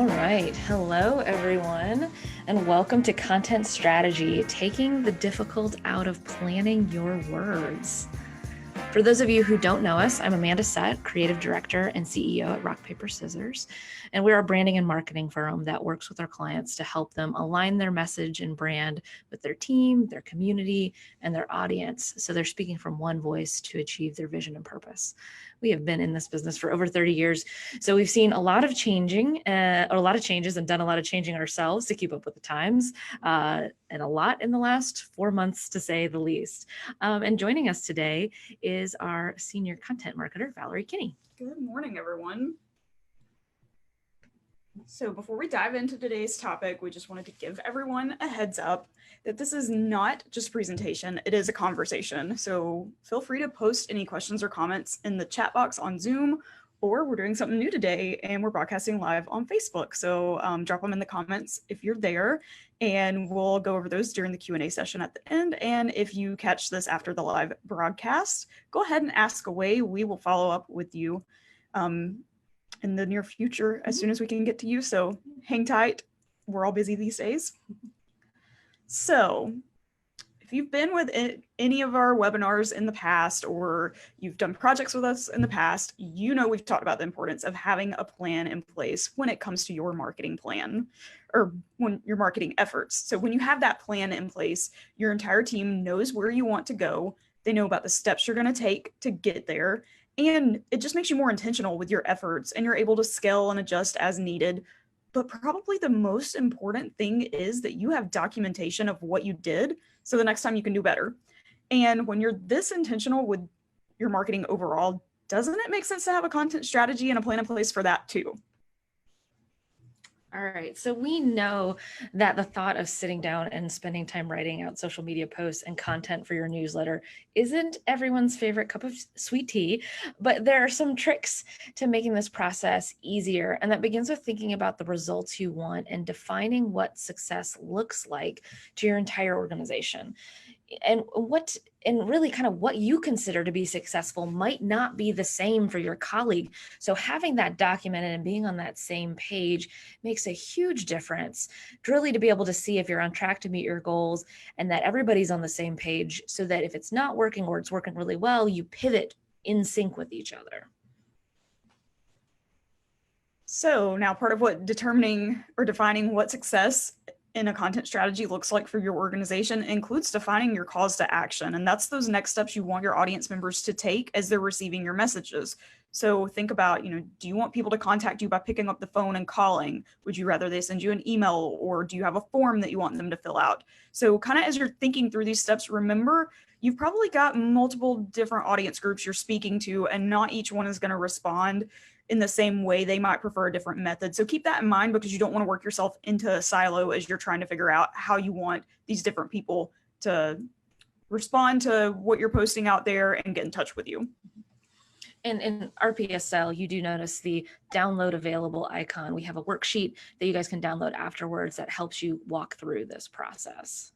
All right. Hello, everyone, and welcome to Content Strategy, taking the difficult out of planning your words. For those of you who don't know us, I'm Amanda Sutt, Creative Director and CEO at Rock, Paper, Scissors, and we're a branding and marketing firm that works with our clients to help them align their message and brand with their team, their community, and their audience, so they're speaking from one voice to achieve their vision and purpose. We have been in this business for over 30 years, so we've seen a lot of changes and done a lot of changing ourselves to keep up with the times, and a lot in the last 4 months, to say the least. And joining us today is our senior content marketer, Valerie Kinney. Good morning, everyone. So before we dive into today's topic, we just wanted to give everyone a heads up that this is not just a presentation, it is a conversation. So feel free to post any questions or comments in the chat box on Zoom, or we're doing something new today and we're broadcasting live on Facebook. So drop them in the comments if you're there, and we'll go over those during the Q&A session at the end. And if you catch this after the live broadcast, go ahead and ask away. We will follow up with you in the near future as soon as we can get to you. So hang tight. We're all busy these days. So if you've been with any of our webinars in the past, or you've done projects with us in the past, you know we've talked about the importance of having a plan in place when it comes to your marketing plan or when your marketing efforts. So when you have that plan in place, your entire team knows where you want to go. They know about the steps you're going to take to get there. And it just makes you more intentional with your efforts, and you're able to scale and adjust as needed. But probably the most important thing is that you have documentation of what you did, so the next time you can do better. And when you're this intentional with your marketing overall, doesn't it make sense to have a content strategy and a plan in place for that too? All right, so we know that the thought of sitting down and spending time writing out social media posts and content for your newsletter isn't everyone's favorite cup of sweet tea, but there are some tricks to making this process easier, and that begins with thinking about the results you want and defining what success looks like to your entire organization. And really kind of what you consider to be successful might not be the same for your colleague. So having that documented and being on that same page makes a huge difference, really, to be able to see if you're on track to meet your goals and that everybody's on the same page, so that if it's not working or it's working really well, you pivot in sync with each other. So now part of what determining or defining what success in a content strategy looks like for your organization includes defining your calls to action. And that's those next steps you want your audience members to take as they're receiving your messages. So think about, do you want people to contact you by picking up the phone and calling? Would you rather they send you an email, or do you have a form that you want them to fill out? So kind of as you're thinking through these steps, remember, you've probably got multiple different audience groups you're speaking to, and not each one is going to respond in the same way. They might prefer a different method. So keep that in mind, because you don't want to work yourself into a silo as you're trying to figure out how you want these different people to respond to what you're posting out there and get in touch with you. And in RPSL, you do notice the download available icon. We have a worksheet that you guys can download afterwards that helps you walk through this process.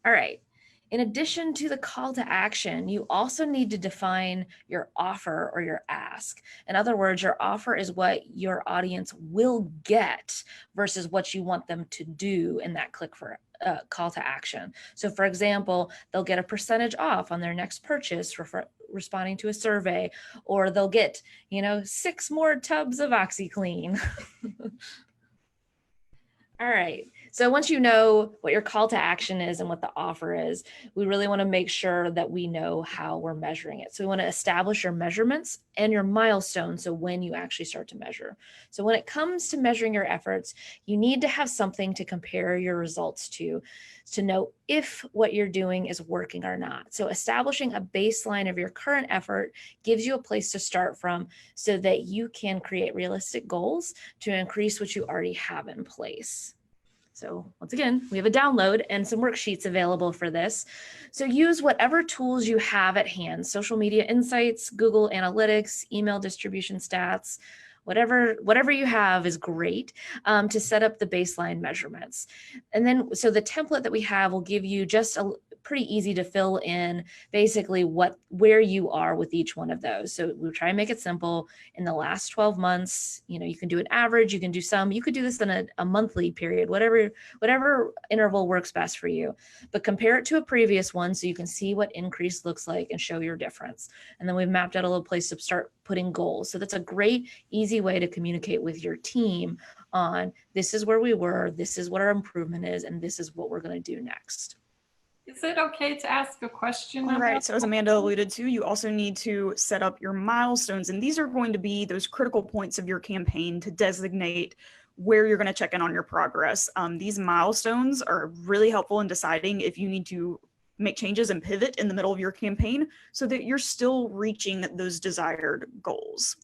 All right. In addition to the call to action, you also need to define your offer or your ask. In other words, your offer is what your audience will get versus what you want them to do in that click for call to action. So for example, they'll get a percentage off on their next purchase for responding to a survey, or they'll get, 6 more tubs of OxyClean. All right. So once you know what your call to action is and what the offer is, we really want to make sure that we know how we're measuring it. So we want to establish your measurements and your milestones, so when you actually start to measure. So when it comes to measuring your efforts, you need to have something to compare your results to know if what you're doing is working or not. So establishing a baseline of your current effort gives you a place to start from, so that you can create realistic goals to increase what you already have in place. So once again, we have a download and some worksheets available for this. So use whatever tools you have at hand: social media insights, Google Analytics, email distribution stats, whatever you have is great, to set up the baseline measurements. And then, so the template that we have will give you just pretty easy to fill in basically where you are with each one of those. So we try and make it simple. In the last 12 months, you can do an average, you can do some, you could do this in a monthly period, whatever interval works best for you, but compare it to a previous one so you can see what increase looks like and show your difference. And then we've mapped out a little place to start putting goals. So that's a great, easy way to communicate with your team on this is where we were, this is what our improvement is, and this is what we're going to do next. Is it okay to ask a question? All right, so as Amanda alluded to, you also need to set up your milestones, and these are going to be those critical points of your campaign to designate where you're going to check in on your progress. These milestones are really helpful in deciding if you need to make changes and pivot in the middle of your campaign so that you're still reaching those desired goals.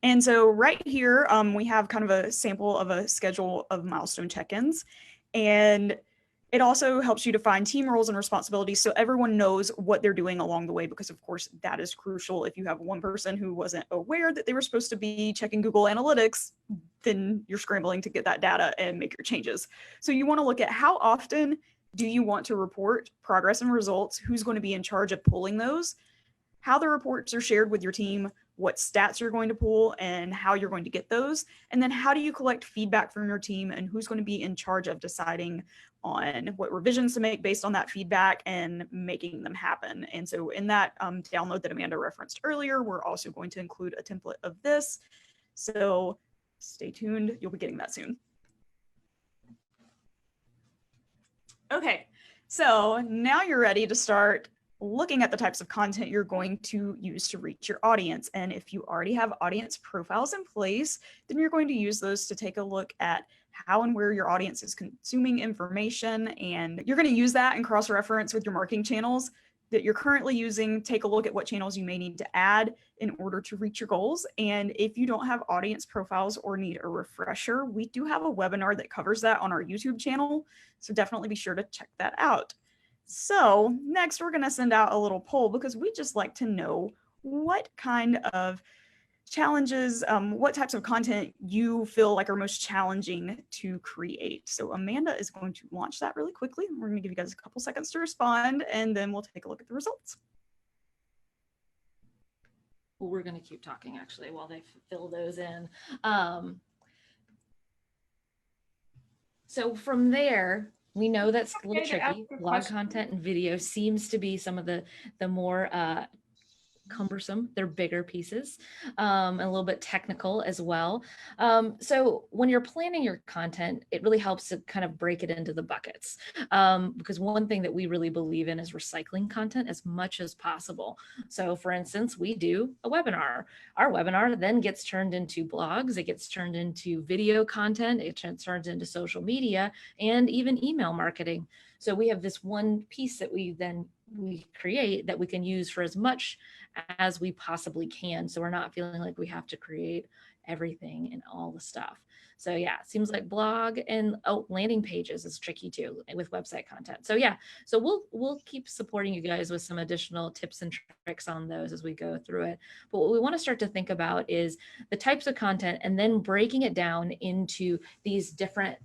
And so right here, we have kind of a sample of a schedule of milestone check-ins, and it also helps you define team roles and responsibilities so everyone knows what they're doing along the way, because of course that is crucial. If you have one person who wasn't aware that they were supposed to be checking Google Analytics, then you're scrambling to get that data and make your changes. So you want to look at how often do you want to report progress and results, who's going to be in charge of pulling those, how the reports are shared with your team, what stats you're going to pull and how you're going to get those, and then how do you collect feedback from your team and who's going to be in charge of deciding on what revisions to make based on that feedback and making them happen. And so in that download that Amanda referenced earlier, we're also going to include a template of this. So stay tuned, you'll be getting that soon. Okay, so now you're ready to start looking at the types of content you're going to use to reach your audience. And if you already have audience profiles in place, then you're going to use those to take a look at how and where your audience is consuming information. And you're going to use that and cross-reference with your marketing channels that you're currently using. Take a look at what channels you may need to add in order to reach your goals. And if you don't have audience profiles or need a refresher, we do have a webinar that covers that on our YouTube channel. So definitely be sure to check that out. So next we're going to send out a little poll because we just like to know what kind of challenges, what types of content you feel like are most challenging to create. So Amanda is going to launch that really quickly. We're going to give you guys a couple seconds to respond and then we'll take a look at the results. Well, we're going to keep talking actually while they fill those in. So from there, we know that's a little tricky. Blog content and video seems to be some of the more cumbersome. They're bigger pieces, and a little bit technical as well. So when you're planning your content, it really helps to kind of break it into the buckets, because one thing that we really believe in is recycling content as much as possible. So for instance, we do a webinar. Our webinar then gets turned into blogs, it gets turned into video content, it turns into social media, and even email marketing. So we have this one piece that we create that we can use for as much as we possibly can. So we're not feeling like we have to create everything and all the stuff. So yeah, it seems like blog and landing pages is tricky too with website content. So yeah, so we'll keep supporting you guys with some additional tips and tricks on those as we go through it. But what we want to start to think about is the types of content and then breaking it down into these different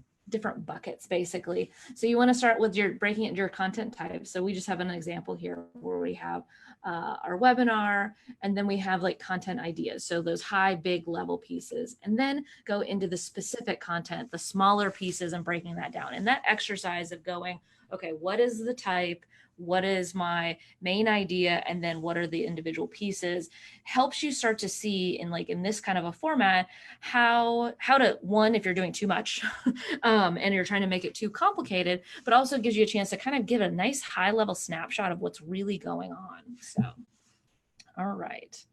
buckets basically. So you want to start with breaking it into your content types. So we just have an example here where we have our webinar, and then we have like content ideas. So those high, big level pieces, and then go into the specific content, the smaller pieces, and breaking that down. And that exercise of going, okay, what is the type? What is my main idea? And then what are the individual pieces? Helps you start to see in this kind of a format, how to, one, if you're doing too much and you're trying to make it too complicated, but also gives you a chance to kind of give a nice high level snapshot of what's really going on. So, all right.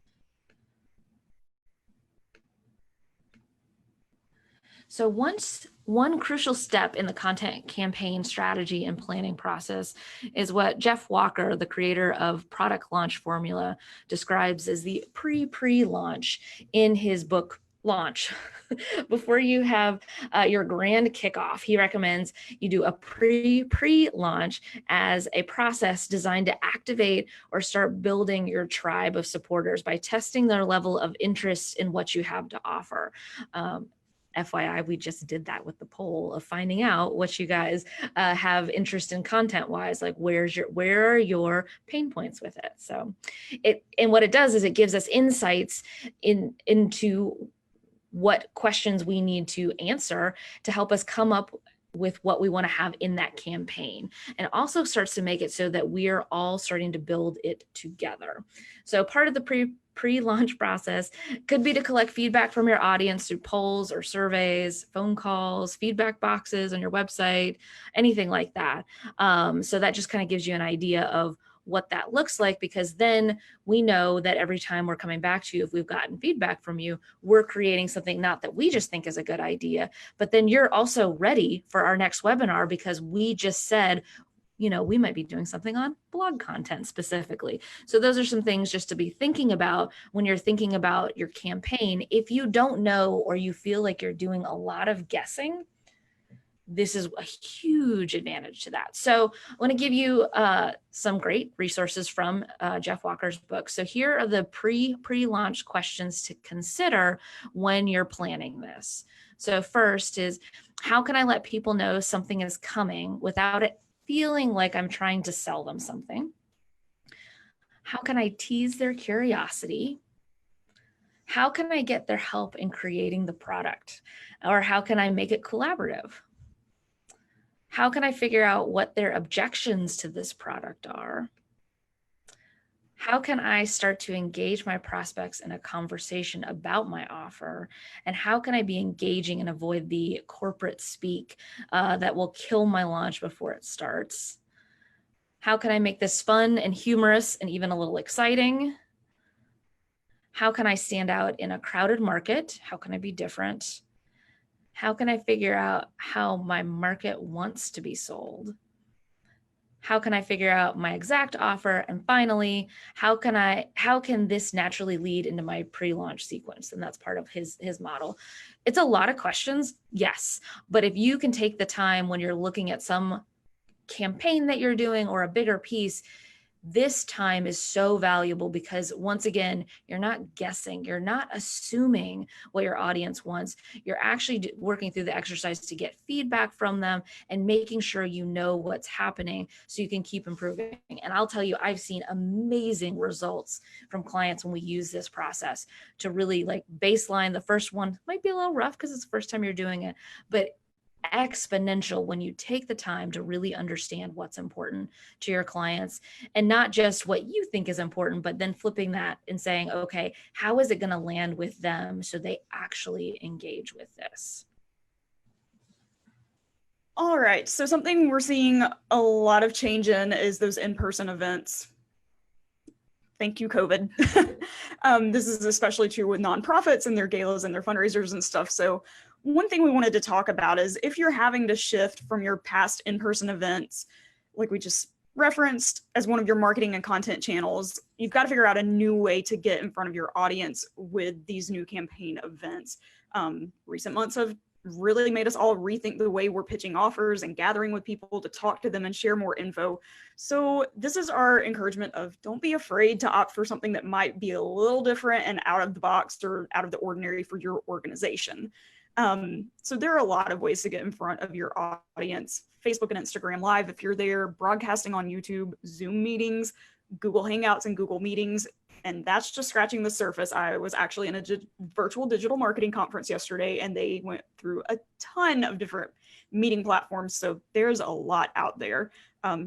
So one crucial step in the content campaign strategy and planning process is what Jeff Walker, the creator of Product Launch Formula, describes as the pre-launch in his book Launch. Before you have your grand kickoff, he recommends you do a pre-launch as a process designed to activate or start building your tribe of supporters by testing their level of interest in what you have to offer. FYI, we just did that with the poll of finding out what you guys have interest in content wise, like where are your pain points with it. So and what it does is it gives us insights into what questions we need to answer to help us come up with what we want to have in that campaign, and also starts to make it so that we are all starting to build it together. So part of the pre-launch process could be to collect feedback from your audience through polls or surveys, phone calls, feedback boxes on your website, anything like that. So that just kind of gives you an idea of what that looks like, because then we know that every time we're coming back to you, if we've gotten feedback from you, we're creating something not that we just think is a good idea, but then you're also ready for our next webinar because we just said, we might be doing something on blog content specifically. So those are some things just to be thinking about when you're thinking about your campaign. If you don't know, or you feel like you're doing a lot of guessing, this is a huge advantage to that. So I want to give you some great resources from Jeff Walker's book. So here are the pre-launch questions to consider when you're planning this. So first is, how can I let people know something is coming without it feeling like I'm trying to sell them something? How can I tease their curiosity? How can I get their help in creating the product? Or how can I make it collaborative? How can I figure out what their objections to this product are? How can I start to engage my prospects in a conversation about my offer? And how can I be engaging and avoid the corporate speak that will kill my launch before it starts? How can I make this fun and humorous and even a little exciting? How can I stand out in a crowded market? How can I be different? How can I figure out how my market wants to be sold? How can I figure out my exact offer? And finally, how can this naturally lead into my pre-launch sequence? And that's part of his model. It's a lot of questions, yes, but if you can take the time when you're looking at some campaign that you're doing or a bigger piece, this time is so valuable, because once again, you're not guessing, you're not assuming what your audience wants. You're actually working through the exercise to get feedback from them and making sure you know what's happening so you can keep improving. And I'll tell you, I've seen amazing results from clients when we use this process to really like baseline. The first one might be a little rough because it's the first time you're doing it, but exponential when you take the time to really understand what's important to your clients, and not just what you think is important, but then flipping that and saying, okay, how is it going to land with them so they actually engage with this? All right, so something we're seeing a lot of change in is those in-person events. Thank you, COVID. This is especially true with nonprofits and their galas and their fundraisers and stuff. So one thing we wanted to talk about is if you're having to shift from your past in-person events, like we just referenced, as one of your marketing and content channels, you've got to figure out a new way to get in front of your audience with these new campaign events. Recent months have really made us all rethink the way we're pitching offers and gathering with people to talk to them and share more info. So this is our encouragement of, don't be afraid to opt for something that might be a little different and out of the box or out of the ordinary for your organization. So there are a lot of ways to get in front of your audience. Facebook and Instagram Live, if you're there, broadcasting on YouTube, Zoom meetings, Google Hangouts and Google Meetings. And that's just scratching the surface. I was actually in a virtual digital marketing conference yesterday, and they went through a ton of different meeting platforms. So there's a lot out there.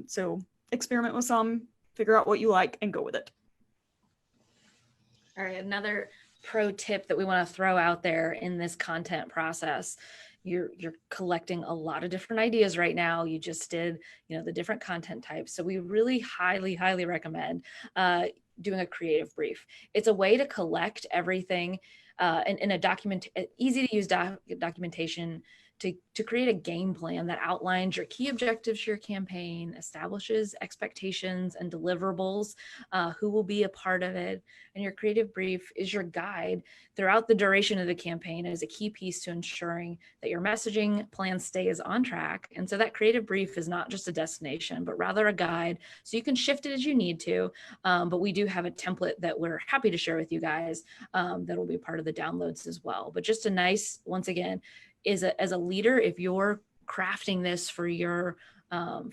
So experiment with some, figure out what you like, and go with it. All right, another pro tip that we want to throw out there in this content process. You're collecting a lot of different ideas right now. You just did, the different content types. So we really highly recommend doing a creative brief. It's a way to collect everything in a easy to use documentation to create a game plan that outlines your key objectives for your campaign, establishes expectations and deliverables, who will be a part of it. And your creative brief is your guide throughout the duration of the campaign as a key piece to ensuring that your messaging plan stays on track. And so that creative brief is not just a destination, but rather a guide. So you can shift it as you need to. But we do have a template that we're happy to share with you guys that will be part of the downloads as well. But just a nice, once again, as a leader, if you're crafting this for your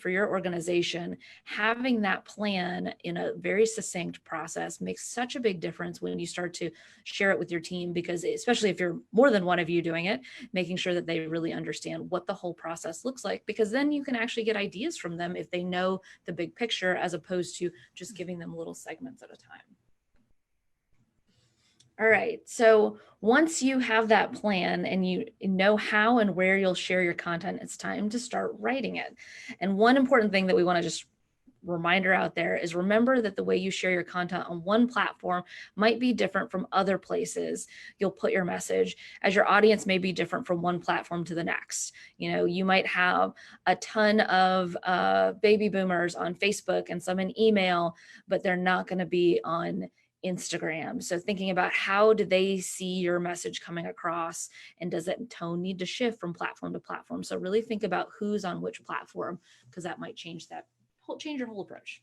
organization, having that plan in a very succinct process makes such a big difference when you start to share it with your team, because especially if you're more than one of you doing it, making sure that they really understand what the whole process looks like, because then you can actually get ideas from them if they know the big picture, as opposed to just giving them little segments at a time. All right, so once you have that plan and you know how and where you'll share your content, it's time to start writing it. And one important thing that we want to just reminder out there is, remember that the way you share your content on one platform might be different from other places you'll put your message, as your audience may be different from one platform to the next. You know, you might have a ton of baby boomers on Facebook and some in email, but they're not going to be on Instagram. So thinking about, how do they see your message coming across, and does that tone need to shift from platform to platform? So really think about who's on which platform, because that might change your whole approach.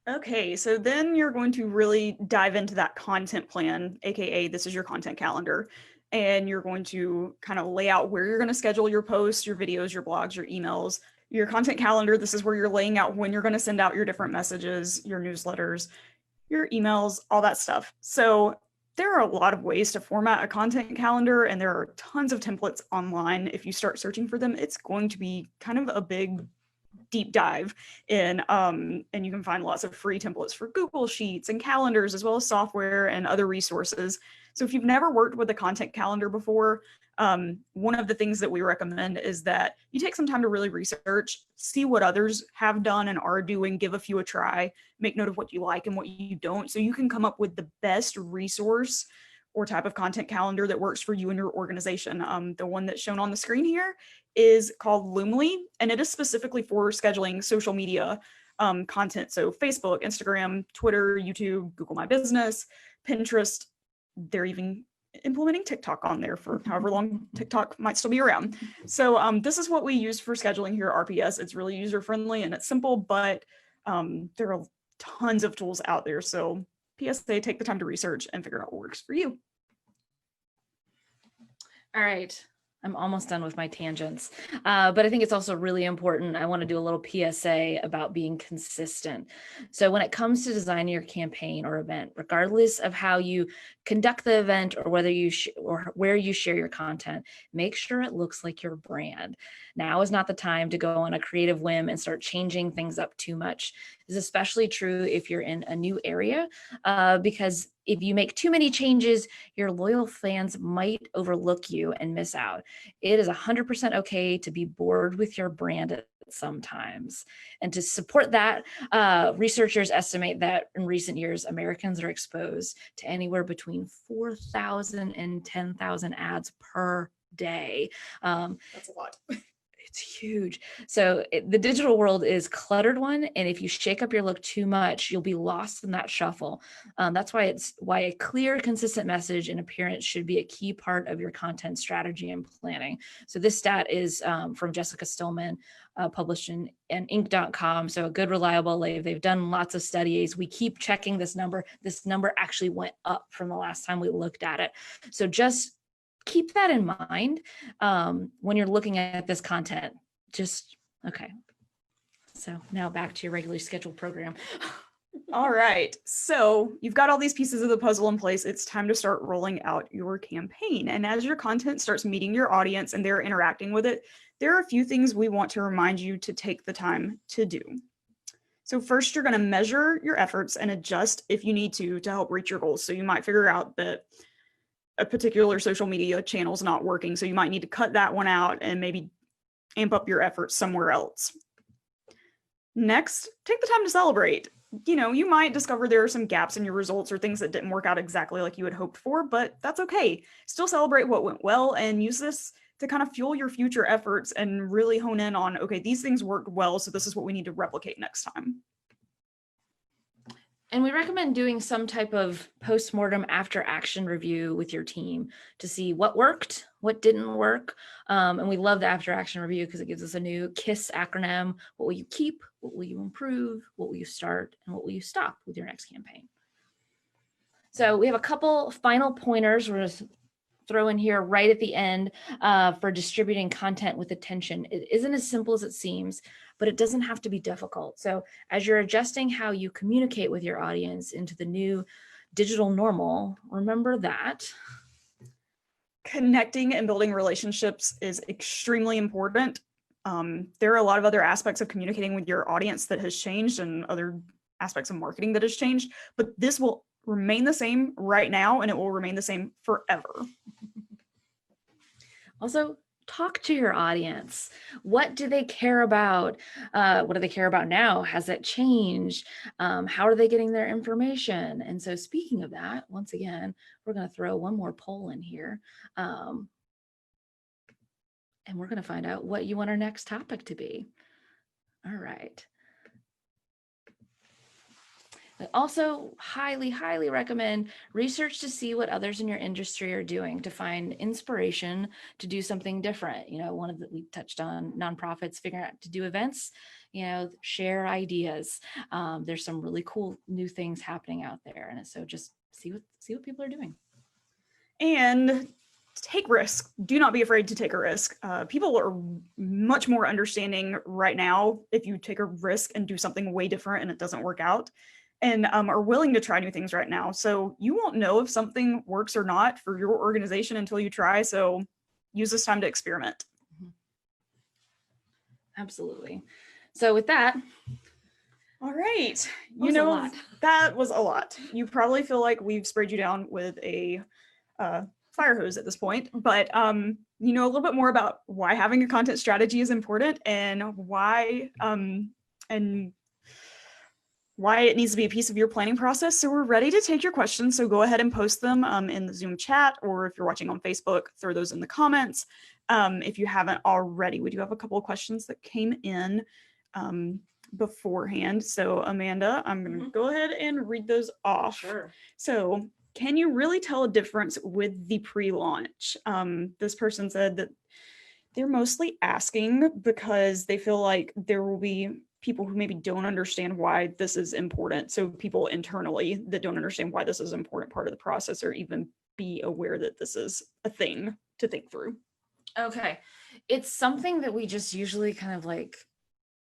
Okay, so then you're going to really dive into that content plan, aka this is your content calendar, and you're going to kind of lay out where you're going to schedule your posts, your videos, your blogs, your emails. Your content calendar, this is where you're laying out when you're going to send out your different messages, your newsletters, your emails, all that stuff. So there are a lot of ways to format a content calendar, and there are tons of templates online. If you start searching for them, it's going to be kind of a big deep dive in, and you can find lots of free templates for Google Sheets and calendars, as well as software and other resources. So if you've never worked with a content calendar before, one of the things that we recommend is that you take some time to really research, see what others have done and are doing, give a few a try, make note of what you like and what you don't, so you can come up with the best resource or type of content calendar that works for you and your organization. The one that's shown on the screen here is called Loomly, and it is specifically for scheduling social media content. So Facebook, Instagram, Twitter, YouTube, Google My Business, Pinterest. They're even implementing TikTok on there for however long TikTok might still be around. So this is what we use for scheduling here at RPS. It's really user-friendly and it's simple, but there are tons of tools out there. So PSA, take the time to research and figure out what works for you. All right. I'm almost done with my tangents, but I think it's also really important. I want to do a little PSA about being consistent. So when it comes to designing your campaign or event, regardless of how you conduct the event or whether you or where you share your content, make sure it looks like your brand. Now is not the time to go on a creative whim and start changing things up too much. This is especially true if you're in a new area, because if you make too many changes, your loyal fans might overlook you and miss out. It is 100% okay to be bored with your brand sometimes. And to support that, researchers estimate that in recent years, Americans are exposed to anywhere between 4,000 and 10,000 ads per day. That's a lot. It's huge. So the digital world is cluttered one. And if you shake up your look too much, you'll be lost in that shuffle. That's why a clear, consistent message and appearance should be a key part of your content strategy and planning. So this stat is from Jessica Stillman, published in Inc.com. So a good, reliable lab. They've done lots of studies. We keep checking this number. This number actually went up from the last time we looked at it. So just keep that in mind when you're looking at this content. Okay. So now back to your regularly scheduled program. All right. So you've got all these pieces of the puzzle in place. It's time to start rolling out your campaign. And as your content starts meeting your audience and they're interacting with it, there are a few things we want to remind you to take the time to do. So first, you're going to measure your efforts and adjust if you need to help reach your goals. So you might figure out that a particular social media channel is not working. So you might need to cut that one out and maybe amp up your efforts somewhere else. Next, take the time to celebrate. You might discover there are some gaps in your results or things that didn't work out exactly like you had hoped for, but that's okay. Still celebrate what went well and use this to kind of fuel your future efforts and really hone in on, okay, these things worked well, so this is what we need to replicate next time. And we recommend doing some type of post-mortem after action review with your team to see what worked, what didn't work. And we love the after action review because it gives us a new KISS acronym. What will you keep? What will you improve? What will you start? And what will you stop with your next campaign? So we have a couple final pointers we're just throw in here right at the end for distributing content with attention. It isn't as simple as it seems, but it doesn't have to be difficult. So as you're adjusting how you communicate with your audience into the new digital normal, remember that connecting and building relationships is extremely important. There are a lot of other aspects of communicating with your audience that has changed and other aspects of marketing that has changed, but this will remain the same right now and it will remain the same forever. Also, talk to your audience. What do they care about? What do they care about now? Has it changed? How are they getting their information? And so speaking of that, once again, we're going to throw one more poll in here. And we're going to find out what you want our next topic to be. All right. I also highly, highly recommend research to see what others in your industry are doing to find inspiration to do something different. You know, one of the, we touched on nonprofits figuring out to do events, you know, share ideas. There's some really cool new things happening out there. And so just see what people are doing. And take risks. Do not be afraid to take a risk. People are much more understanding right now if you take a risk and do something way different and it doesn't work out, and are willing to try new things right now. So you won't know if something works or not for your organization until you try. So use this time to experiment. Absolutely. So with that, all right. You know, that was a lot. You probably feel like we've sprayed you down with a fire hose at this point, but you know a little bit more about why having a content strategy is important and why it needs to be a piece of your planning process. So we're ready to take your questions. So go ahead and post them in the Zoom chat, or if you're watching on Facebook, throw those in the comments. If you haven't already, we do have a couple of questions that came in beforehand. So Amanda, I'm going to go ahead and read those off. Sure. So can you really tell a difference with the pre-launch? This person said that they're mostly asking because they feel like there will be people who maybe don't understand why this is important. So people internally that don't understand why this is an important part of the process, or even be aware that this is a thing to think through. Okay. It's something that we just usually kind of like,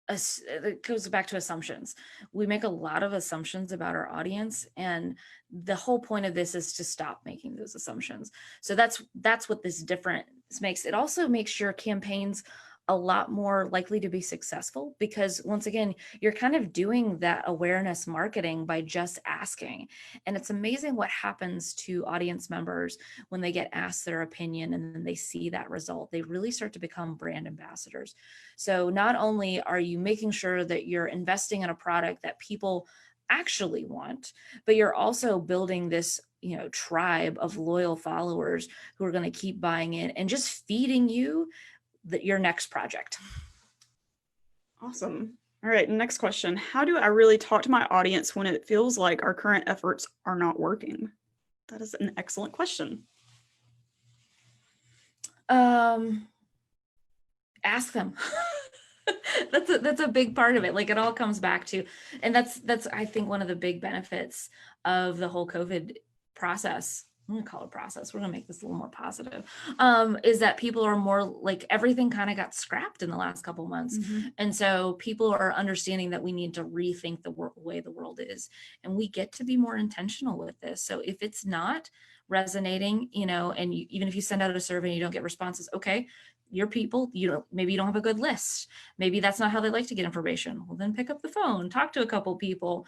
it goes back to assumptions. We make a lot of assumptions about our audience, and the whole point of this is to stop making those assumptions. So that's what this difference makes. It also makes your campaigns a lot more likely to be successful, because once again, you're kind of doing that awareness marketing by just asking. And it's amazing what happens to audience members when they get asked their opinion and then they see that result. They really start to become brand ambassadors. So not only are you making sure that you're investing in a product that people actually want, but you're also building this, you know, tribe of loyal followers who are going to keep buying in and just feeding you your next project. Awesome. All right, next question. How do I really talk to my audience when it feels like our current efforts are not working? That is an excellent question. Ask them. That's a big part of it. Like, it all comes back to, and that's I think one of the big benefits of the whole COVID process. I'm gonna call it process. We're gonna make this a little more positive. Is that people are more like, everything kind of got scrapped in the last couple of months. And so people are understanding that we need to rethink the way the world is. And we get to be more intentional with this. So if it's not resonating, you know, and even if you send out a survey and you don't get responses, okay, your people, maybe you don't have a good list. Maybe that's not how they like to get information. Well, then pick up the phone, talk to a couple people,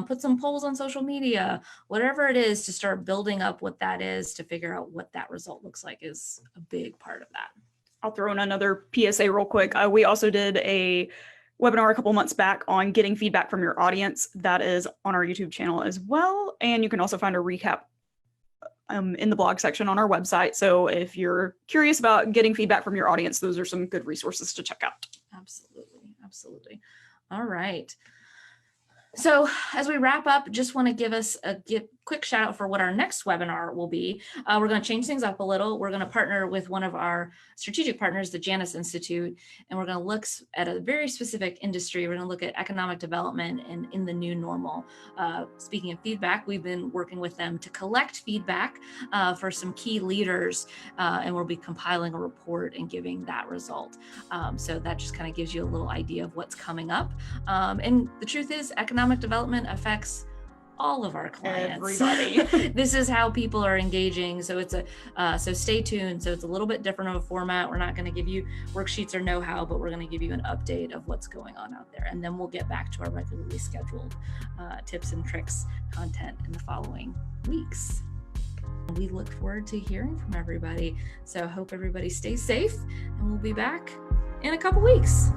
put some polls on social media, whatever it is, to start building up what that is, to figure out what that result looks like is a big part of that. I'll throw in another PSA real quick. We also did a webinar a couple months back on getting feedback from your audience. That is on our YouTube channel as well. And you can also find a recap in the blog section on our website. So if you're curious about getting feedback from your audience, those are some good resources to check out. Absolutely. Absolutely. All right. So as we wrap up, just want to give us a quick shout out for what our next webinar will be. We're going to change things up a little. We're going to partner with one of our strategic partners, the Janus Institute, and we're going to look at a very specific industry. We're going to look at economic development and in the new normal. Speaking of feedback, we've been working with them to collect feedback for some key leaders, and we'll be compiling a report and giving that result. So that just kind of gives you a little idea of what's coming up. And the truth is, economic development affects all of our clients. Everybody. This is how people are engaging. So it's so stay tuned. So it's a little bit different of a format. We're not going to give you worksheets or know-how, but we're going to give you an update of what's going on out there. And then we'll get back to our regularly scheduled tips and tricks content in the following weeks. We look forward to hearing from everybody. So I hope everybody stays safe, and we'll be back in a couple weeks.